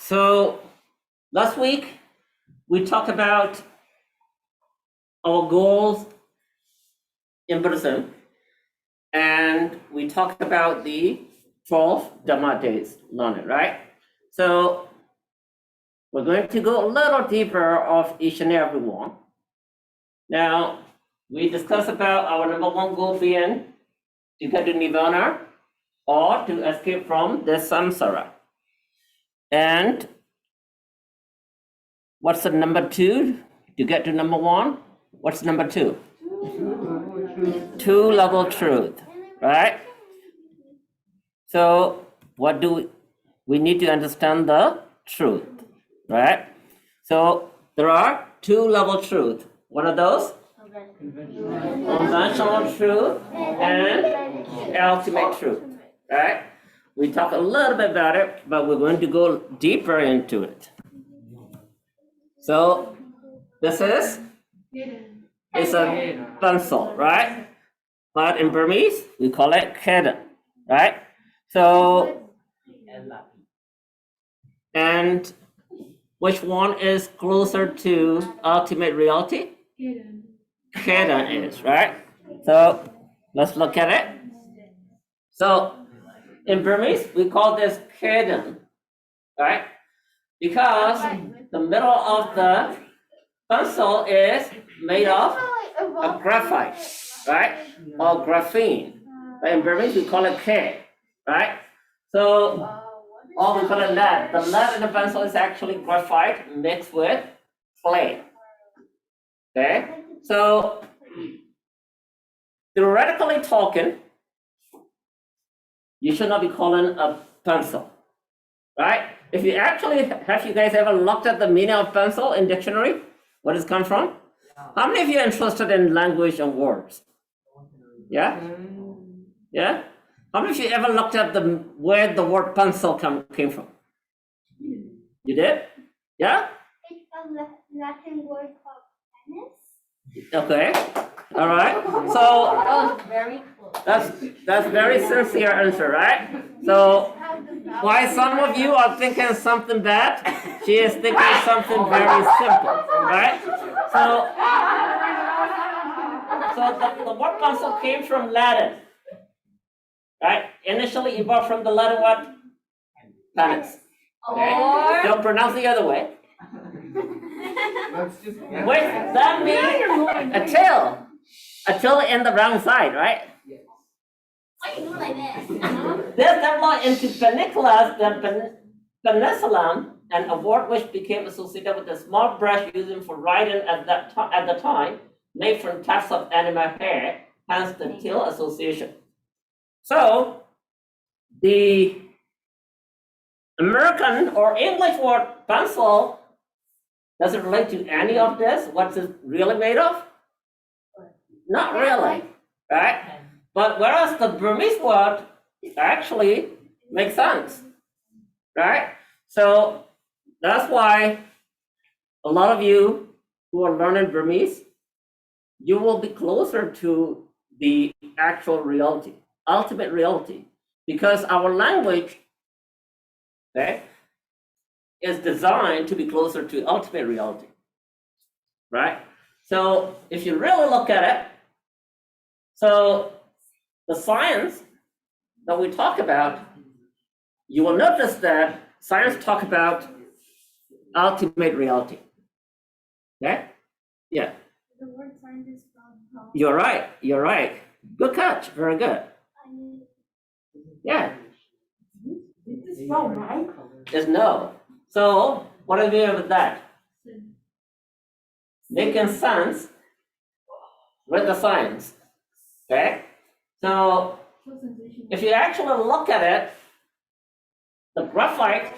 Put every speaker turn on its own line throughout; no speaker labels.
So last week we talked about our goals in Buddhism, and we talked about the 12 Dhamma days learning, right? So we're going to go a little deeper of each and every one. Now, we discussed about our number one goal being to get to Nirvana or to escape from the samsara. And what's the number two to get to number one? What's number two? Two-level truth, right? So what do we need to understand the truth, right? So there are two-level truth. What are those? Conventional truth and ultimate truth, right? We talk a little bit about it, but we're going to go deeper into it. So this is a pencil, right? But in Burmese, we call it kedan, right? So, and which one is closer to ultimate reality? Kedan is, right? So let's look at it. So in Burmese, we call this kedan, right? Because the middle of the pencil is made of a graphite, right? Or graphene. But in Burmese, we call it K, right? So, or we call it lead. The lead in the pencil is actually graphite mixed with clay. Okay? So, theoretically talking, you should not be calling a pencil, right? If you actually, have you guys ever looked at the meaning of pencil in dictionary? Where does it come from? How many of you are interested in language and words? Yeah? Yeah? How many of you ever looked at where the word pencil came from? You did? Yeah?
It's a Latin word called penis.
Okay. All right. So
Very close.
that's very sincere answer, right? So why some of you are thinking something bad, she is thinking something very simple, right? So the word pencil came from Latin, right? Initially evolved from the Latin what? Penis. Okay? Don't pronounce the other way. Wait, that means a tail. A tail in the wrong side, right?
Why you do like that?
This developed into peniculas, then penicillin, and a word which became associated with a small brush used for writing at the time, made from tufts of animal hair, hence the tail association. So the American or English word pencil, does it relate to any of this? What's it really made of? Not really, right? But whereas the Burmese word actually makes sense, right? So that's why a lot of you who are learning Burmese, you will be closer to the actual reality, ultimate reality, because our language, okay, is designed to be closer to ultimate reality, right? So if you really look at it, so the science that we talk about, you will notice that science talk about ultimate reality. Okay? Yeah.
The word scientist from
You're right. You're right. Good catch. Very good. Yeah.
This is wrong, right?
There's no. So what do we do with that? Making sense with the science. Okay? So if you actually look at it, the graphite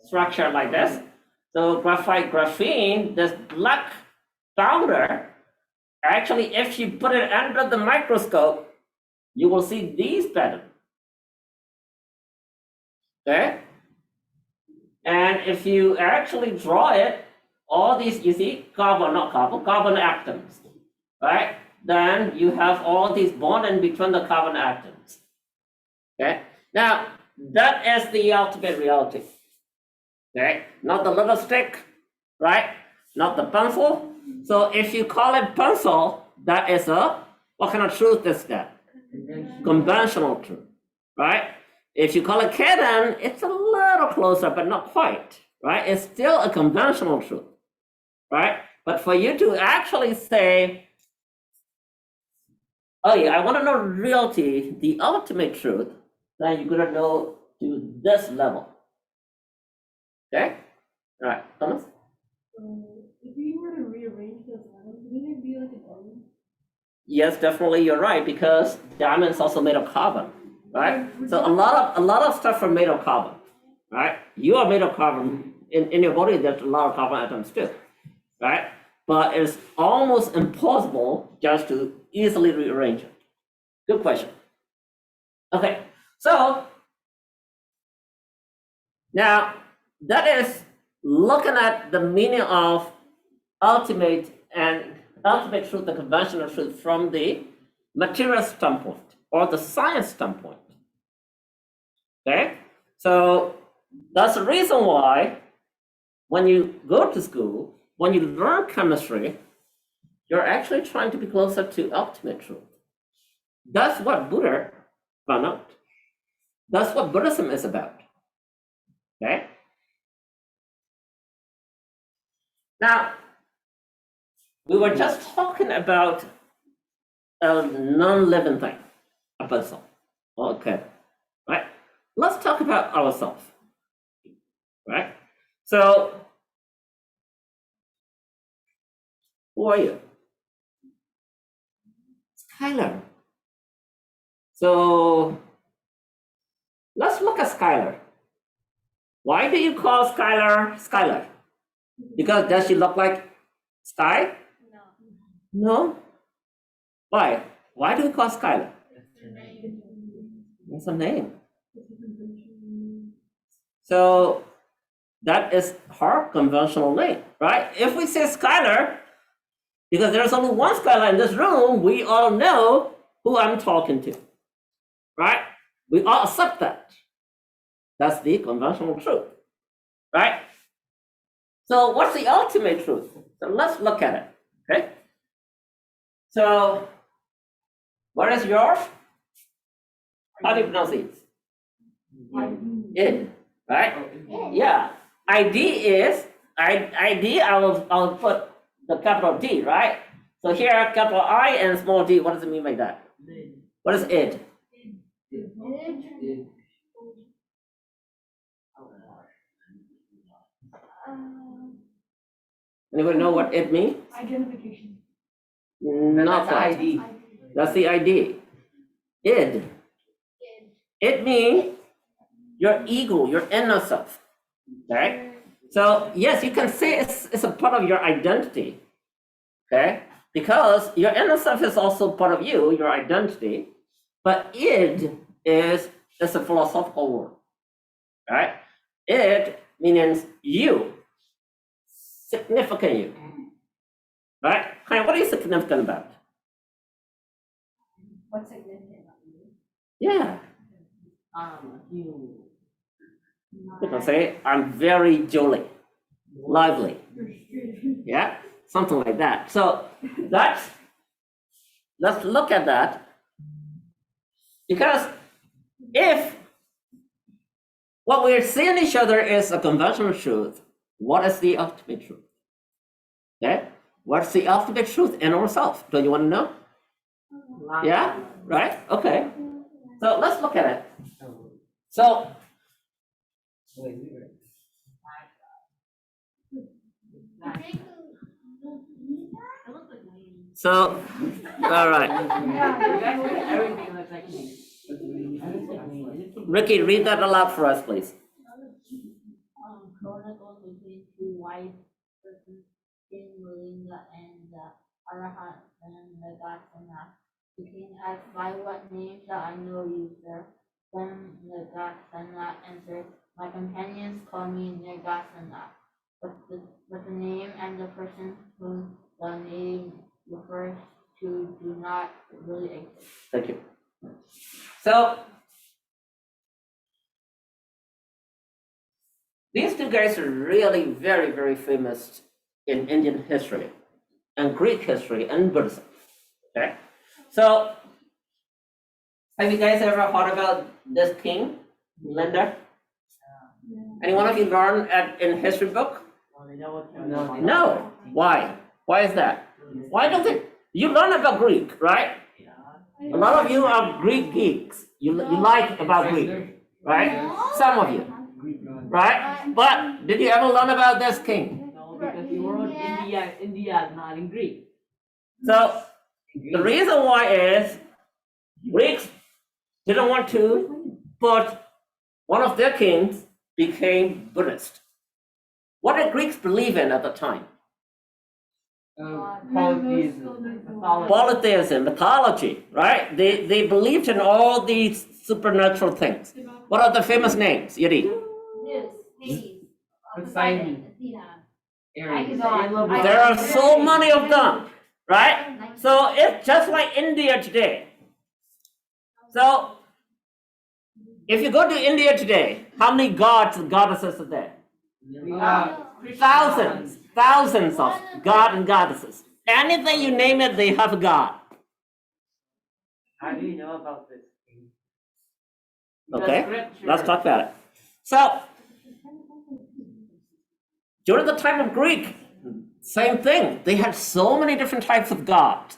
structure like this, so graphite graphene, this black powder, actually if you put it under the microscope, you will see these patterns. Okay? And if you actually draw it, all these, you see, carbon atoms, right? Then you have all these bonding between the carbon atoms. Okay? Now, that is the ultimate reality. Okay, not the little stick, right? Not the pencil. So if you call it pencil, that is what kind of truth is that? Conventional truth, right? If you call it kitten, it's a little closer, but not quite, right? It's still a conventional truth, right? But for you to actually say, oh yeah, I want to know reality, the ultimate truth, then you're gonna know to this level. Okay? All right, Thomas?
If we were to rearrange those atoms, wouldn't it be like a diamond?
Yes, definitely you're right, because diamond's also made of carbon, right? So a lot of stuff are made of carbon, right? You are made of carbon. In your body, there's a lot of carbon atoms too, right? But it's almost impossible just to easily rearrange it. Good question. Okay, so now that is looking at the meaning of ultimate truth, the conventional truth from the material standpoint or the science standpoint. Okay, so that's the reason why when you go to school, when you learn chemistry, you're actually trying to be closer to ultimate truth. That's what Buddha found out. That's what Buddhism is about. Okay? Now, we were just talking about a non-living thing, a person. Okay, right? Let's talk about ourselves, right? So, who are you? Skylar. So, let's look at Skylar. Why do you call Skylar Skylar? Because does she look like sky? No. Why? Why do we call Skylar? It's a name. So that is her conventional name, right? If we say Skylar, because there's only one Skylar in this room, we all know who I'm talking to, right? We all accept that. That's the conventional truth, right? So what's the ultimate truth? So let's look at it, okay? So what is yours? How do you pronounce it? Id, right? Yeah. ID is, ID, I'll put the capital D, right? So here, capital I and small d, what does it mean by that? What is id? Anybody know what it means?
Identification.
Not quite.
ID.
That's the ID. Id. It means your ego, your inner self, right? So yes, you can say it's a part of your identity, okay? Because your inner self is also part of you, your identity. But id is a philosophical word, right? Id means you, significant you, right? Kind of, what are you significant about?
What's significant about you?
Yeah,
You.
you can say I'm very jolly, lively, yeah, something like that. So let's look at that, because if what we're seeing each other is a conventional truth, what is the ultimate truth? Okay, what's the ultimate truth in ourselves? Don't you want to know? Yeah, right? Okay. So let's look at it. So So, all right.
Everything looks like me.
Ricky, read that aloud for us, please.
Chronicle between two wise persons in Melinda and the Arahant and the Dasana. The king asked, by what name shall I know you, sir? Then the Dasana answered, my companions call me Nirgasana, but the name and the person whom the name refers to do not really exist.
Thank you. So, These two guys are really very, very famous in Indian history and Greek history and Buddhism. Okay, so have you guys ever heard about this king, Linda? Any one of you learn in history book? No. Why? Why is that? Why don't they? You learn about Greek, right? A lot of you are Greek geeks. You like about Greek, right? Some of you, right? But did you ever learn about this king?
No, because the word India is not in Greek.
So the reason why is Greeks didn't want to, but one of their kings became Buddhist. What did Greeks believe in at the time? Polytheism, mythology, right? They believed in all these supernatural things. What are the famous names, Yuri?
Zeus, Hades,
Poseidon,
Ares.
There are so many of them, right? So it's just like India today. So if you go to India today, how many gods and goddesses are there? Thousands of god and goddesses. Anything you name it, they have a god.
How do you know about this?
Okay, let's talk about it. So during the time of Greek, same thing. They had so many different types of gods.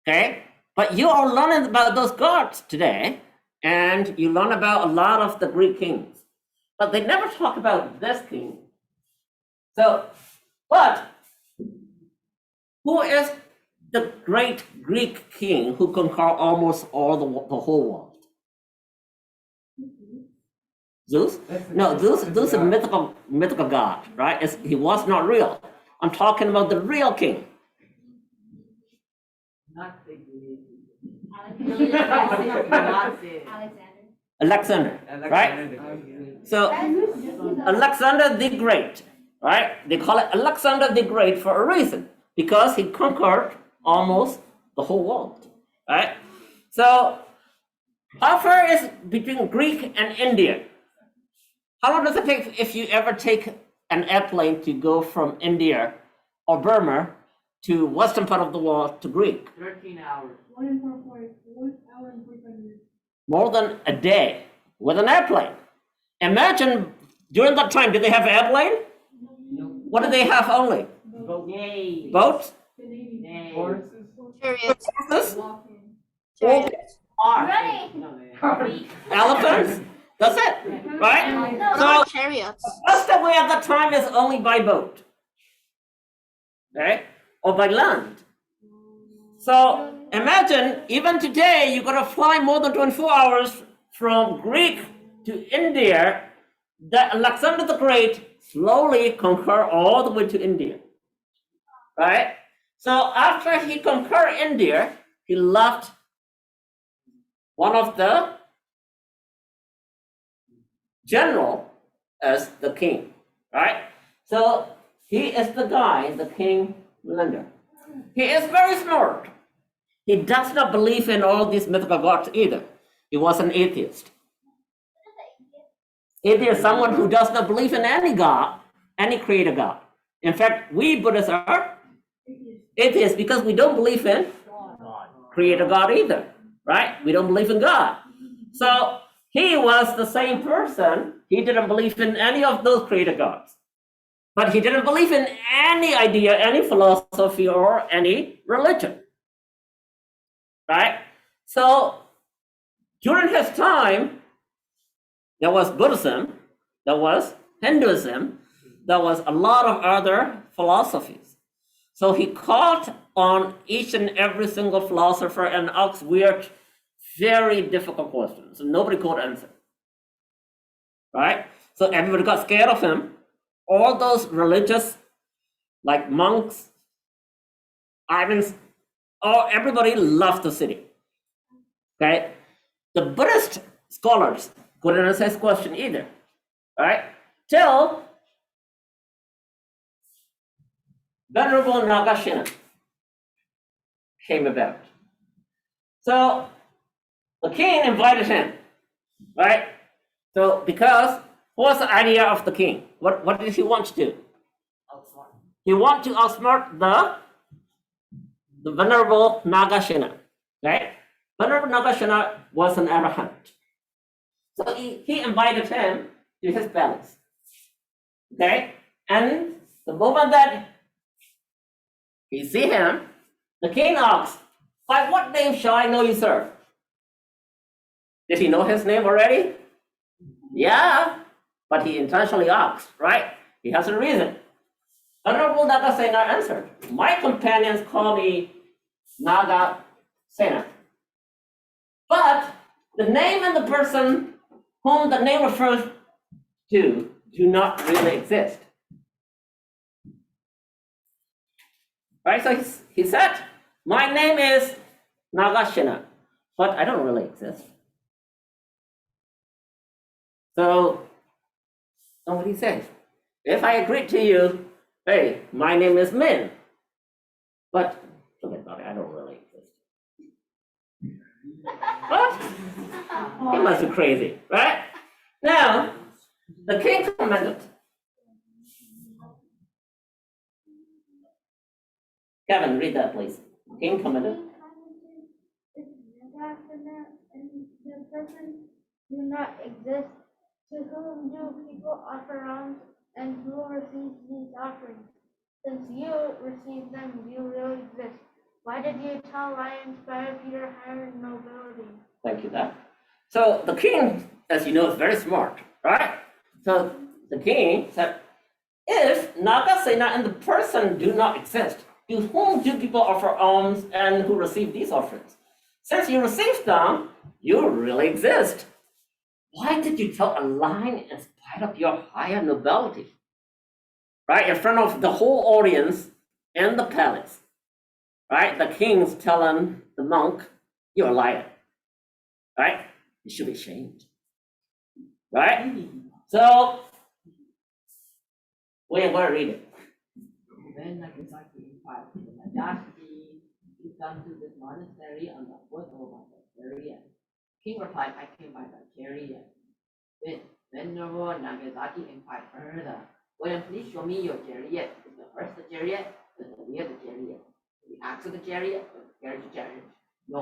Okay, but you are learning about those gods today, and you learn about a lot of the Greek kings, but they never talk about this king. So, but who is the great Greek king who conquered almost all the whole world? Zeus? No, Zeus is a mythical god, right? He was not real. I'm talking about the real king.
Not the Greek.
Alexander, right? So Alexander the Great, right? They call it Alexander the Great for a reason, because he conquered almost the whole world, right? So how far is between Greek and India? How long does it take if you ever take an airplane to go from India or Burma to western part of the world to Greek?
13 hours.
1 hour and 45 minutes.
More than a day with an airplane. Imagine during that time, did they have airplane? What did they have only?
Yay.
Boats?
Yay.
Chariots.
Horses?
Chariots.
Running.
Elephants? That's it, right? So
Chariots.
most of the way at that time is only by boat, right? Or by land. So imagine even today you're gonna fly more than 24 hours from Greek to India. That Alexander the Great slowly conquered all the way to India, right? So after he conquered India, he left one of the general as the king, right? So he is the guy, the king Linda. He is very smart. He does not believe in all these mythical gods either. He was an atheist. Atheist is someone who does not believe in any god, any creator god. In fact, we Buddhists are atheists because we don't believe in creator God either, right? We don't believe in God. So he was the same person. He didn't believe in any of those creator gods. But he didn't believe in any idea, any philosophy, or any religion, right? So during his time, there was Buddhism, there was Hinduism, there was a lot of other philosophies. So he called on each and every single philosopher and asked weird, very difficult questions. Nobody could answer, right? So everybody got scared of him. All those religious, like monks, Ivans, everybody left the city. Okay, the Buddhist scholars couldn't answer his question either, right? Till Venerable Nagashina came about. So the king invited him, right? So because What's the idea of the king? What did he want to do?
Outsmart.
He want to outsmart the venerable Nagasena, right? Venerable Nagasena was an arahant. So he invited him to his palace. Okay? And the moment that he see him, the king asks, by what name shall I know you, sir? Did he know his name already? Yeah, but he intentionally asked, right? He has a reason. Honorable Nagasena answered, my companions call me Nagasena. But the name and the person whom the name refers to do not really exist. Right, so he said, my name is Nagasena, but I don't really exist. So somebody says, if I agree to you, hey, my name is Min, but forget about it, I don't really exist. What? He must be crazy, right? Now, the king commented. Kevin, read that, please. King commented.
If Nagasena and the person do not exist, to whom do people offer alms, and who receives these offerings? Since you receive them, you really exist. Why did you tell lions better Peter higher nobility?
Thank you, Dad. So the king, as you know, is very smart, right? So the king said, if Nagasena and the person do not exist, to whom do people offer alms and who receive these offerings? Since you received them, you really exist. Why did you tell a lion in spite of your higher nobility? Right, in front of the whole audience in the palace. Right, the king's telling the monk, you're a liar. Right, you should be ashamed. Right, so we're going to read it.
When Nagasaki inquired the Nagasaki is done to this monastery on the foot of a chariot. King replied, I came by the chariot. Then Venerable Nagasaki inquired further, well, please show me your chariot. Is the first the chariot? Is the rear the chariot? Is the axle the chariot? Or the carriage the chariot? No.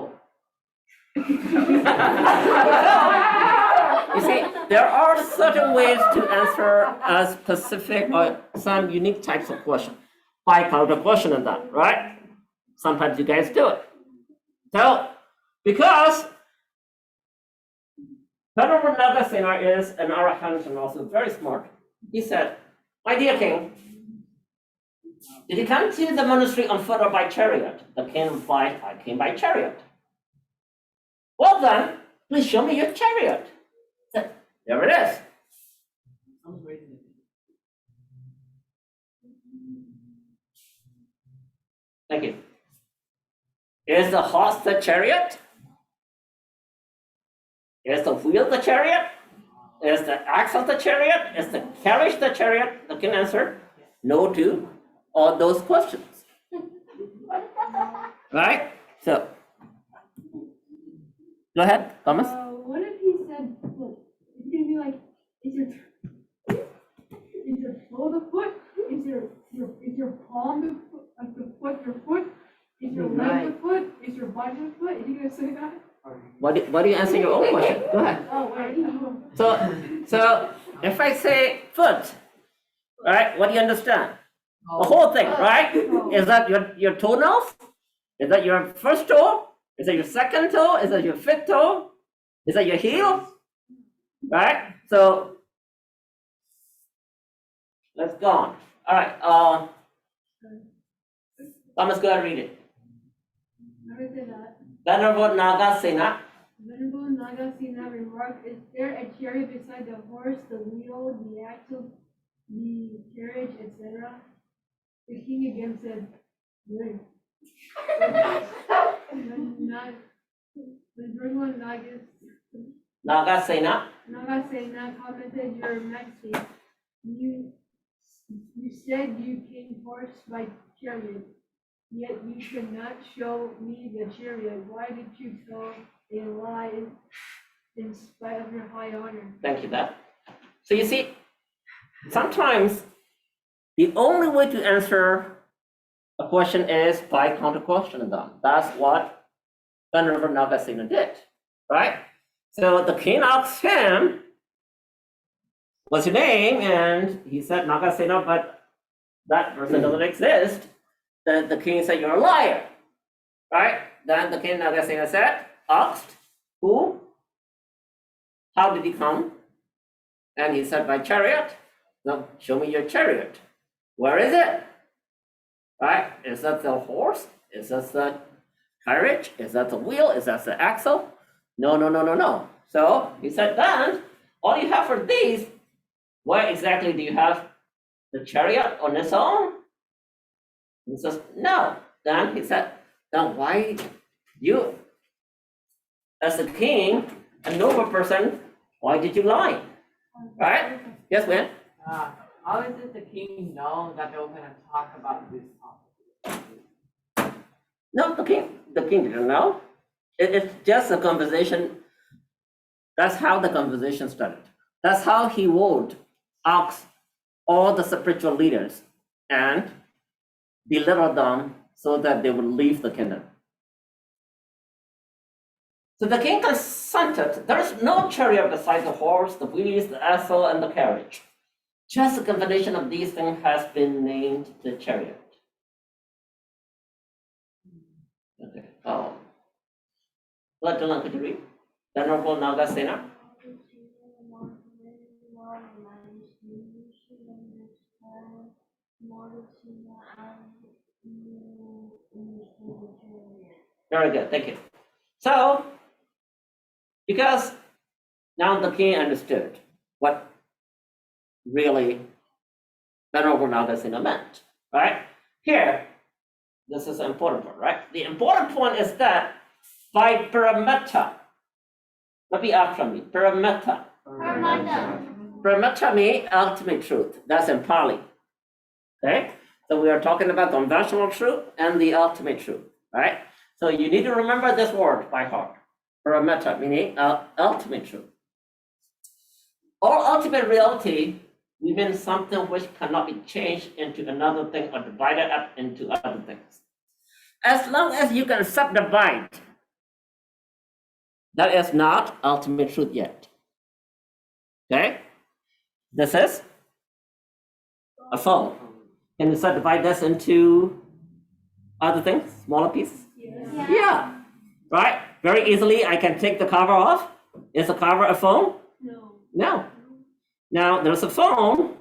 You see, there are certain ways to answer a specific or some unique types of question. By counter question and that, right? Sometimes you guys do it. So, because Venerable Nagasena is an arahant and also very smart, he said, my dear king, did you come to the monastery on foot or by chariot? The king replied, I came by chariot. Well then, please show me your chariot. Said, there it is.
Someone's raising it.
Thank you. Is the horse the chariot? Is the wheel the chariot? Is the axle the chariot? Is the carriage the chariot? The king answered, no to all those questions. Right? So, go ahead, Thomas.
What if he said foot? It's gonna be like, is your toe the foot? Is your palm the foot? Like the foot your foot? Is your leg the foot? Is your body the foot? Is he gonna say that?
Why do you answer your own question? Go ahead.
Oh wait.
So if I say foot, right? What do you understand? The whole thing, right? Is that your toenails? Is that your first toe? Is that your second toe? Is that your fifth toe? Is that your heel? Right? So let's go on. All right. Thomas, go ahead and read it.
Never say that.
Venerable Nagasena.
Venerable Nagasena remarked, is there a chariot beside the horse, the wheel, the axle, the carriage, etc.? The king again said, good. Venerable
Nagasena.
Nagasena commented, Your Majesty, you said you came horse by chariot, yet you could not show me the chariot. Why did you tell a lie in spite of your high honor?
Thank you, Beth. So you see, sometimes the only way to answer a question is by counter-questioning them. That's what Venerable Nagasena did, right? So the king asked him, what's your name? And he said Nagasena, but that person doesn't exist. Then the king said, you're a liar, right? Then the king Nagasena said, asked, who? How did he come? And he said, by chariot. Now, show me your chariot. Where is it? Right? Is that the horse? Is that the carriage? Is that the wheel? Is that the axle? No. So he said, then all you have for these, where exactly do you have the chariot on its own? He says, no. Then he said, then why you, as a king, a noble person, why did you lie? Right? Yes, ma'am?
How is it the king know that they were gonna talk about this topic?
No, the king didn't know. It's just a conversation. That's how the conversation started. That's how he would ask all the spiritual leaders and belittle them so that they would leave the kingdom. So the king consented. There is no chariot besides the horse, the wheels, the axle, and the carriage. Just a combination of these things has been named the chariot. Okay. Oh. What could you read? Venerable Nagasena. Very good, thank you. So, because now the king understood what really Venerable Nagasena meant, right? Here, this is an important point, right? The important point is that by parametta, repeat after me, parametta. Parametta means ultimate truth. That's in Pali. Okay? So we are talking about conventional truth and the ultimate truth, right? So you need to remember this word by heart. Parametta meaning ultimate truth. All ultimate reality means something which cannot be changed into another thing or divided up into other things. As long as you can subdivide, that is not ultimate truth yet. Okay? This is a phone. Can you subdivide this into other things, smaller pieces? Yeah. Right? Very easily, I can take the cover off. Is the cover a phone? No. Now, there's a phone.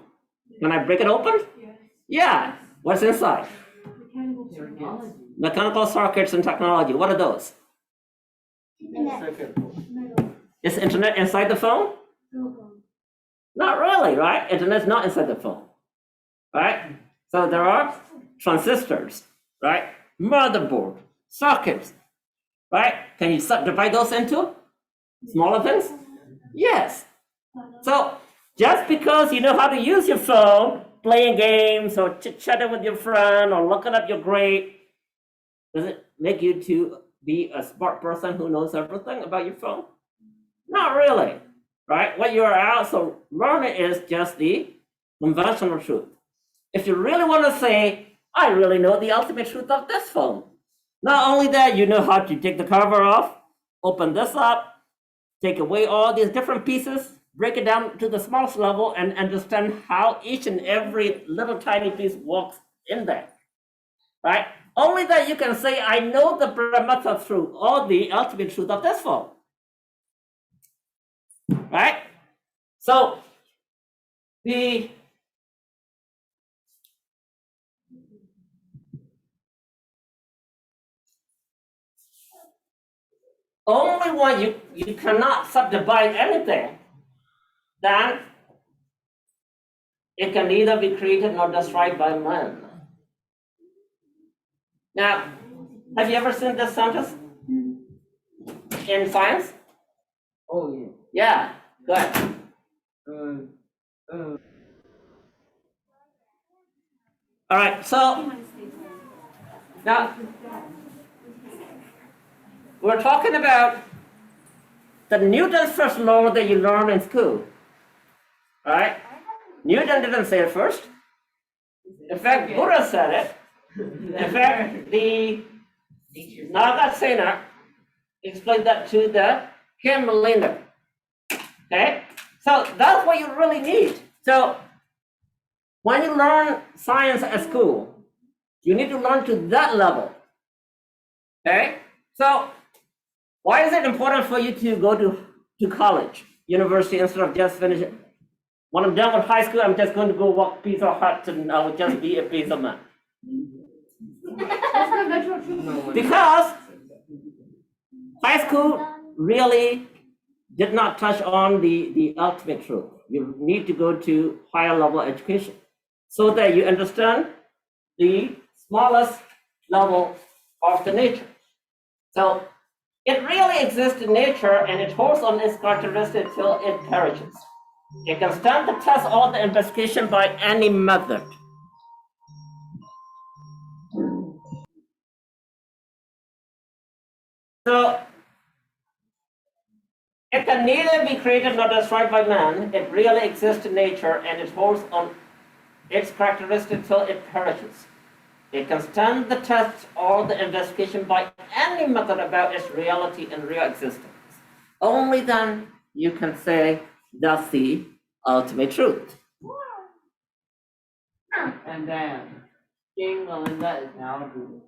Can I break it open? Yeah. What's inside? Mechanical circuits and technology. What are those? Is internet inside the phone? Not really, right? Internet's not inside the phone, right? So there are transistors, right? Motherboard, sockets, right? Can you subdivide those into smaller things? Yes. So just because you know how to use your phone, playing games or chit-chatting with your friend or looking up your grade, does it make you to be a smart person who knows everything about your phone? Not really, right? What you are also learning is just the conventional truth. If you really want to say, I really know the ultimate truth of this phone. Not only that, you know how to take the cover off, open this up, take away all these different pieces, break it down to the smallest level and understand how each and every little tiny piece works in there, right? Only that you can say, I know the parameter truth or the ultimate truth of this phone, right? So the only one you cannot subdivide anything, then it can neither be created nor destroyed by man. Now, have you ever seen this sentence in science?
Oh, yeah.
Yeah, go ahead. All right, so now we're talking about the Newton's first law that you learn in school. Right? Newton didn't say it first. In fact, Buddha said it. In fact, the Nagasena explained that to the Kim Millennium. Okay? So that's what you really need. So when you learn science at school, you need to learn to that level. Okay? So why is it important for you to go to college, university, instead of just finishing? When I'm done with high school, I'm just going to go walk Pizza Hut and I will just be a pizza man. Because high school really did not touch on the ultimate truth. You need to go to higher level education so that you understand the smallest level of the nature. So it really exists in nature and it holds on its characteristics till it perishes. It can stand the test of the investigation by any method. So it can neither be created nor destroyed by man. It really exists in nature and it holds on its characteristics till it perishes. It can stand the test or the investigation by any method about its reality and real existence. Only then you can say that's the ultimate truth.
And then King Melinda is now Buddha.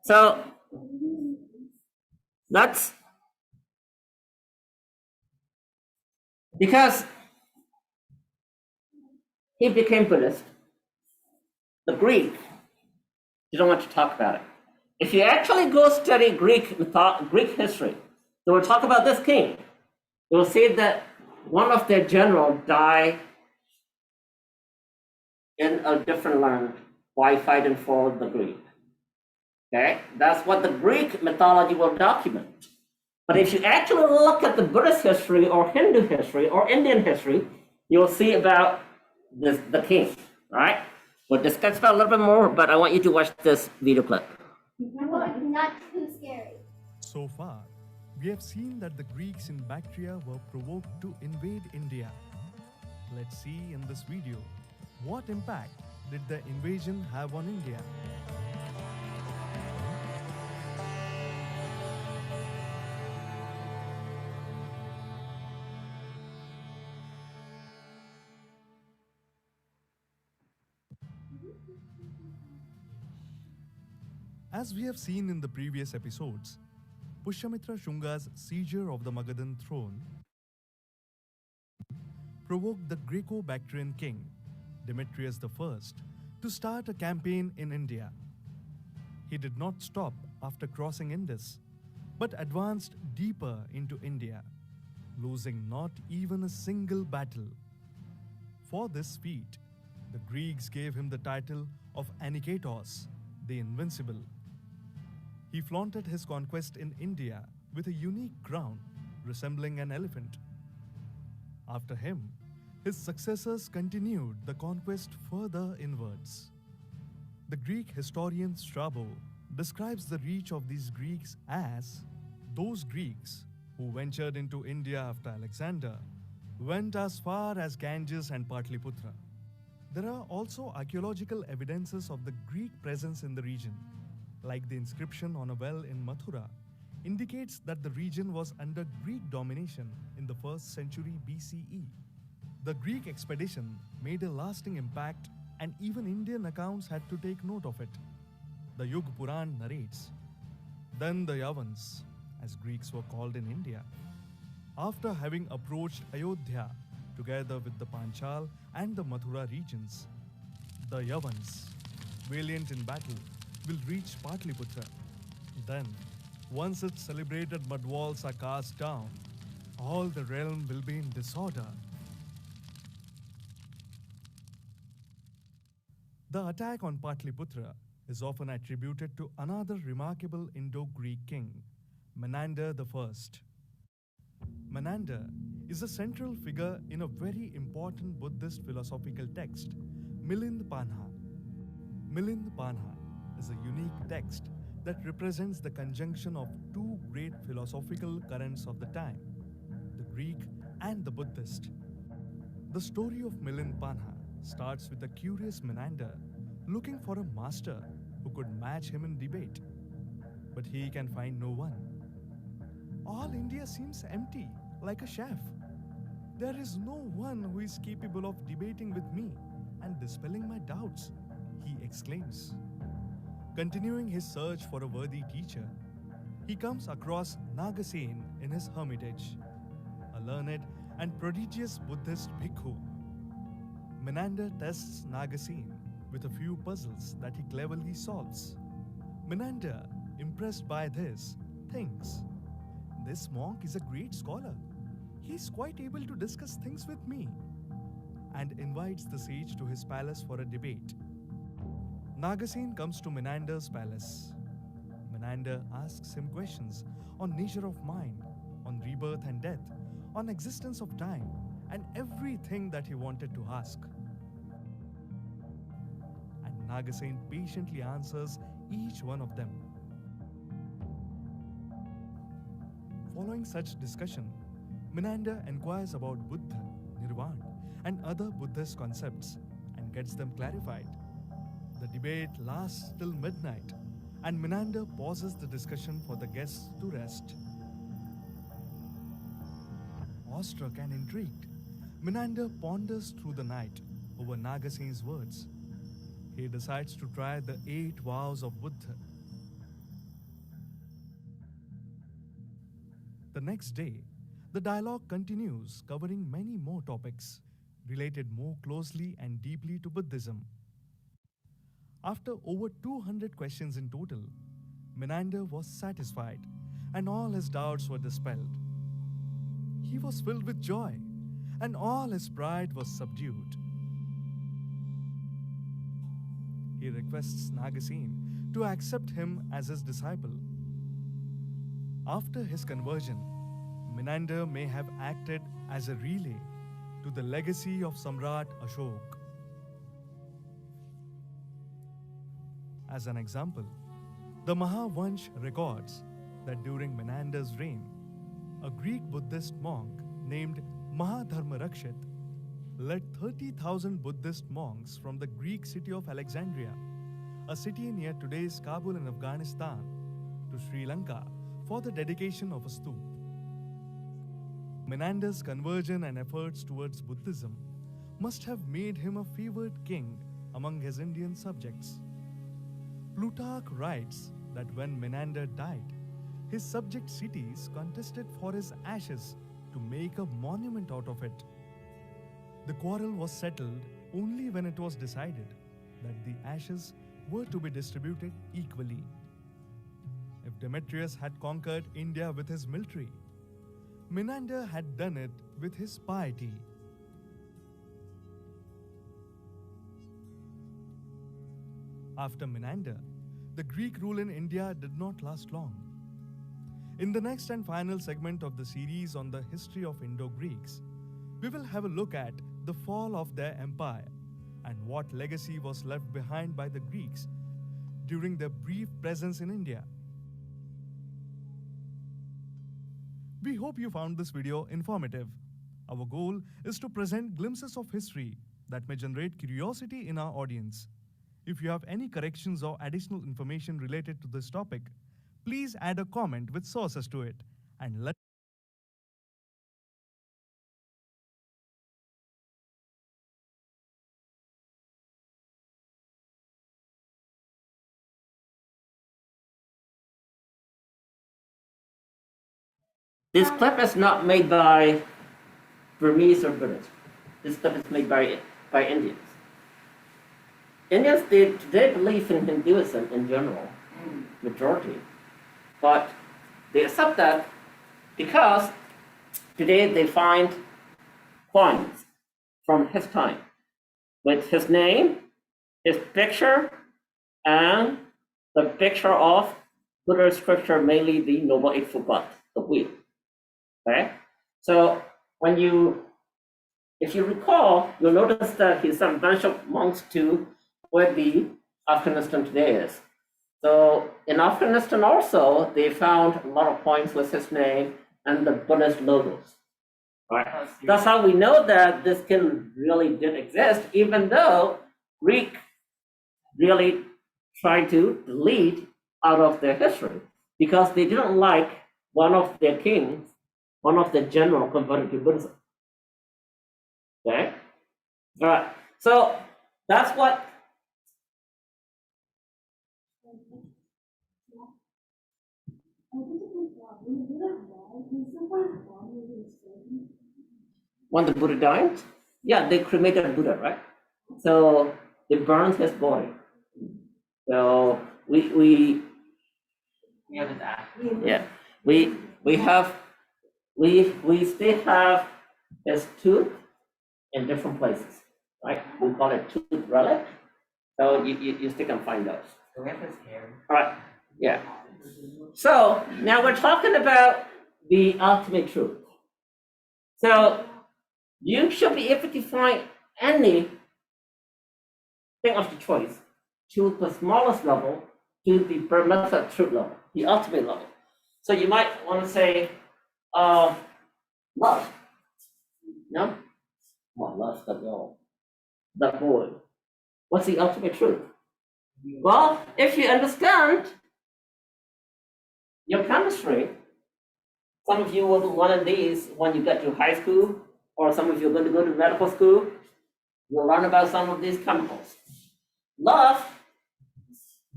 So that's because he became Buddhist. The Greek didn't want to talk about it. If you actually go study Greek history, they will talk about this king. They will say that one of their generals died in a different land while fighting for the Greek. Okay, that's what the Greek mythology will document. But if you actually look at the Buddhist history or Hindu history or Indian history, you'll see about the king, right? We'll discuss about a little bit more, but I want you to watch this video clip.
Not too scary.
So far, we have seen that the Greeks in Bactria were provoked to invade India. Let's see in this video, what impact did the invasion have on India? As we have seen in the previous episodes, Pushyamitra Shunga's seizure of the Magadhan throne provoked the Greco-Bactrian king, Demetrius I, to start a campaign in India. He did not stop after crossing Indus, but advanced deeper into India, losing not even a single battle. For this feat, the Greeks gave him the title of Aniketos, the Invincible. He flaunted his conquest in India with a unique crown resembling an elephant. After him, his successors continued the conquest further inwards. The Greek historian Strabo describes the reach of these Greeks as those Greeks who ventured into India after Alexander went as far as Ganges and Patliputra. There are also archaeological evidences of the Greek presence in the region, like the inscription on a well in Mathura, indicates that the region was under Greek domination in the 1st century BCE. The Greek expedition made a lasting impact, and even Indian accounts had to take note of it. The Yug Puran narrates, "Then the Yavans, as Greeks were called in India, after having approached Ayodhya together with the Panchal and the Mathura regions, the Yavans, valiant in battle, will reach Patliputra. Then, once its celebrated mud walls are cast down, all the realm will be in disorder." The attack on Patliputra is often attributed to another remarkable Indo-Greek king, Menander I. Menander is a central figure in a very important Buddhist philosophical text, Milinda Panha. Milinda Panha is a unique text that represents the conjunction of two great philosophical currents of the time, the Greek and the Buddhist. The story of Milan Panha starts with a curious Menander looking for a master who could match him in debate. But he can find no one. All India seems empty, like a chef. There is no one who is capable of debating with me and dispelling my doubts, he exclaims. Continuing his search for a worthy teacher, he comes across Nagasen in his hermitage, a learned and prodigious Buddhist bhikkhu. Menander tests Nagasen with a few puzzles that he cleverly solves. Menander, impressed by this, thinks, "This monk is a great scholar. He is quite able to discuss things with me," and invites the sage to his palace for a debate. Nagasen comes to Menander's palace. Menander asks him questions on nature of mind, on rebirth and death, on existence of time, and everything that he wanted to ask. And Nagasen patiently answers each one of them. Following such discussion, Menander inquires about Buddha, Nirvana, and other Buddhist concepts and gets them clarified. The debate lasts till midnight, and Menander pauses the discussion for the guests to rest. Awestruck and intrigued, Menander ponders through the night over Nagasen's words. He decides to try the 8 vows of Buddha. The next day, the dialogue continues, covering many more topics related more closely and deeply to Buddhism. After over 200 questions in total, Menander was satisfied and all his doubts were dispelled. He was filled with joy and all his pride was subdued. He requests Nagasen to accept him as his disciple. After his conversion, Menander may have acted as a relay to the legacy of Samrat Ashok. As an example, the Mahavansh records that during Menander's reign, a Greek Buddhist monk named Mahadharmarakshit led 30,000 Buddhist monks from the Greek city of Alexandria, a city near today's Kabul in Afghanistan, to Sri Lanka for the dedication of a stup. Menander's conversion and efforts towards Buddhism must have made him a favored king among his Indian subjects. Plutarch writes that when Menander died, his subject cities contested for his ashes to make a monument out of it. The quarrel was settled only when it was decided that the ashes were to be distributed equally. If Demetrius had conquered India with his military, Menander had done it with his piety. After Menander, the Greek rule in India did not last long. In the next and final segment of the series on the history of Indo-Greeks, we will have a look at the fall of their empire and what legacy was left behind by the Greeks during their brief presence in India. We hope you found this video informative. Our goal is to present glimpses of history that may generate curiosity in our audience. If you have any corrections or additional information related to this topic, please add a comment with sources to it and let
This clip is not made by Burmese or British. This clip is made by Indians. Indians they believe in Hinduism in general, majority, but they accept that because today they find coins from his time with his name, his picture, and the picture of Buddha's scripture, mainly the Noble Eightfold Path, the wheel. Okay, so if you recall, you'll notice that he sent a bunch of monks to where the Afghanistan today is. So in Afghanistan also, they found a lot of coins with his name and the Buddhist logos. Right? That's how we know that this king really did exist, even though Greek really tried to delete out of their history because they didn't like one of their kings, one of the general converted to Buddhism. Okay? All right. So that's what. When the Buddha died, yeah, they cremated Buddha, right? So they burned his body. So we
have his ash.
yeah, we still have his tooth in different places, right? We call it tooth relic. So you still can find those.
We have his hair.
All right, yeah. So now we're talking about the ultimate truth. So you should be able to find any thing of the choice to the smallest level to the pramita truth level, the ultimate level. So you might want to say, love. No? Well, love's the goal, the goal. What's the ultimate truth? Well, if you understand your chemistry, some of you will do one of these when you get to high school, or some of you are going to go to medical school. You'll learn about some of these chemicals. Love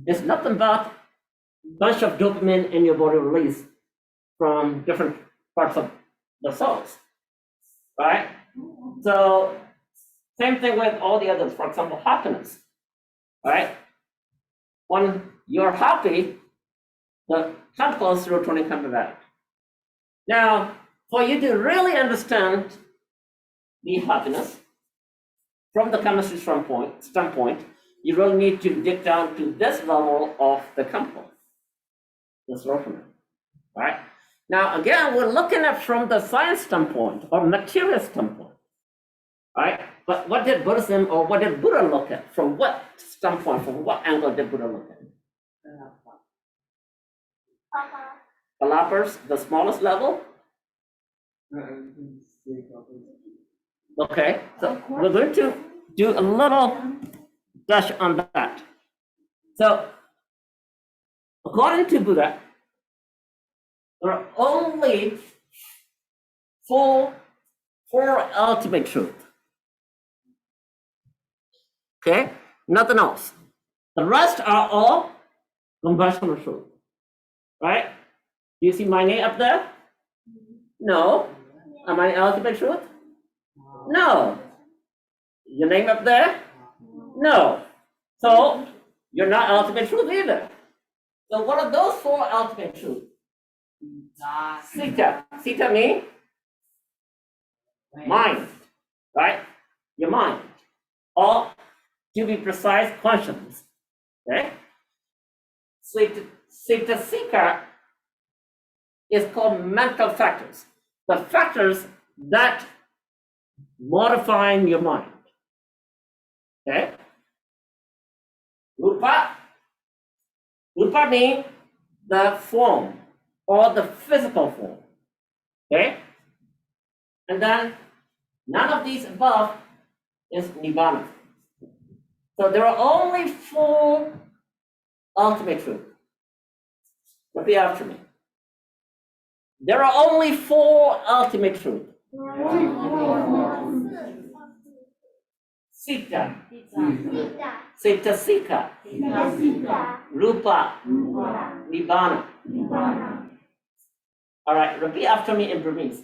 is nothing but a bunch of dopamine in your body released from different parts of the cells, right? So same thing with all the others. For example, happiness, right? When you're happy, the chemicals serotonin come about. Now, for you to really understand the happiness from the chemistry standpoint, you really need to dig down to this level of the chemical, the serotonin, right? Now, again, we're looking at from the science standpoint or material standpoint, right? But what did Buddhism or what did Buddha look at? From what standpoint, from what angle did Buddha look at? Kalapas, the smallest level? Okay, so we're going to do a little dash on that. So, according to Buddha, there are only four ultimate truths. Okay, nothing else. The rest are all conventional truth, right? Do you see my name up there? No. Am I ultimate truth? No. Your name up there? No. So you're not ultimate truth either. So what are those four ultimate truths? Sita. Sita means mind, right? Your mind. Or to be precise, consciousness. Okay? Sita Sika is called mental factors. The factors that modifying your mind. Okay? Rupa means the form or the physical form. Okay? And then none of these above is Nibbana. So there are only four ultimate truths. Repeat after me. There are only four ultimate truths. Sita, Sita Sika, Rupa, Nibbana. All right, repeat after me in Burmese.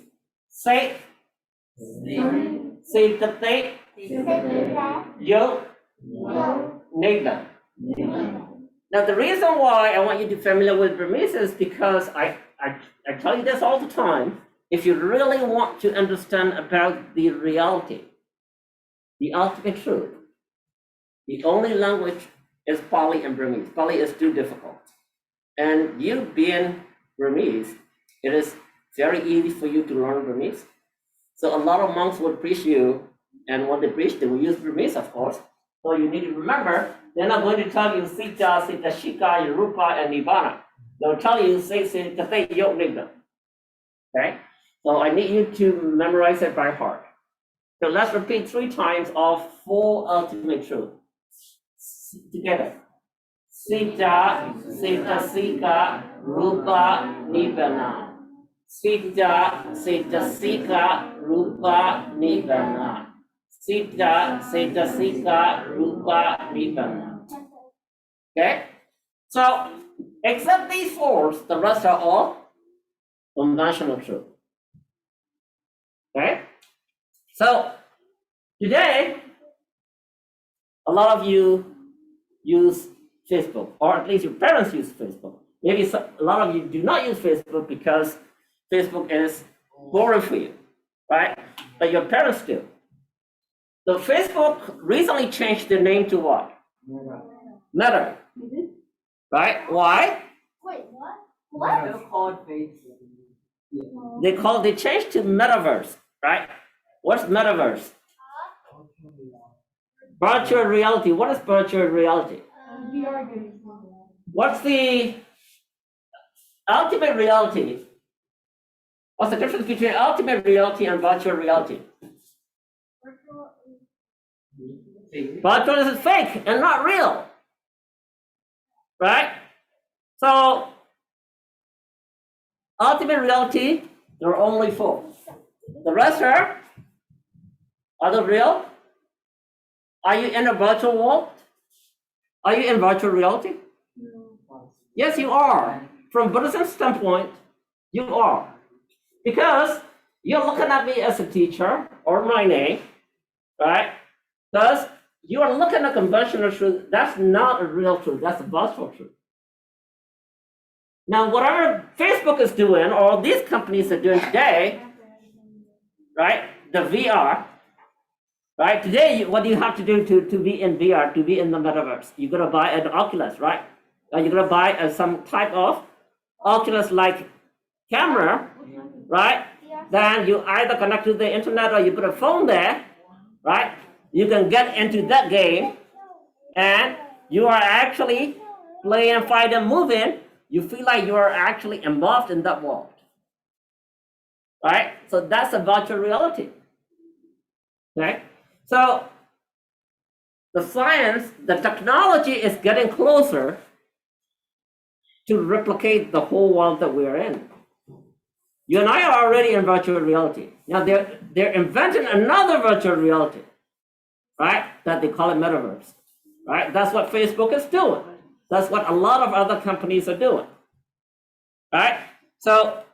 Say, Sita Te, Yo, Nigda. Now the reason why I want you to be familiar with Burmese is because I tell you this all the time. If you really want to understand about the reality, the ultimate truth, the only language is Pali and Burmese. Pali is too difficult. And you being Burmese, it is very easy for you to learn Burmese. So a lot of monks would preach you, and when they preach, they will use Burmese, of course. So you need to remember they're not going to tell you Sita, Sita Shika, Rupa, and Nibbana. They'll tell you Sita Yog Nibbana. Okay? So I need you to memorize it by heart. So let's repeat 3 times of 4 ultimate truths. Together. Sita, Sita Sika, Rupa, Nibbana. Sita, Sita Sika, Rupa, Nibbana. Sita, Sita Sika, Rupa, Nibbana. Okay? So, except these 4, the rest are all conventional truth. Okay? So, today, a lot of you use Facebook, or at least your parents use Facebook. Maybe a lot of you do not use Facebook because Facebook is boring for you, right? But your parents do. So Facebook recently changed the name to what? Meta. Right? Why?
Wait, what?
Still called Facebook.
They changed to metaverse, right? What's metaverse? Virtual reality. What is virtual reality?
VR games.
What's the ultimate reality? What's the difference between ultimate reality and virtual reality? Virtual is fake and not real, right? So, ultimate reality, there are only 4. The rest are they real? Are you in a virtual world? Are you in virtual reality? Yes, you are. From Buddhism standpoint, you are. Because you're looking at me as a teacher or my name, right? Because you are looking at conventional truth. That's not a real truth. That's a virtual truth. Now, whatever Facebook is doing, or these companies are doing today, right? The VR, right? Today, what do you have to do to be in VR, to be in the metaverse? You're going to buy an Oculus, right? You're going to buy some type of Oculus-like camera, right? Then you either connect to the internet or you put a phone there, right? You can get into that game and you are actually playing, fighting, moving. You feel like you are actually involved in that world, right? So that's a virtual reality, okay? So the science, the technology is getting closer to replicate the whole world that we're in. You and I are already in virtual reality. Now they're inventing another virtual reality, right? That they call it metaverse, right? That's what Facebook is doing. That's what a lot of other companies are doing, right? So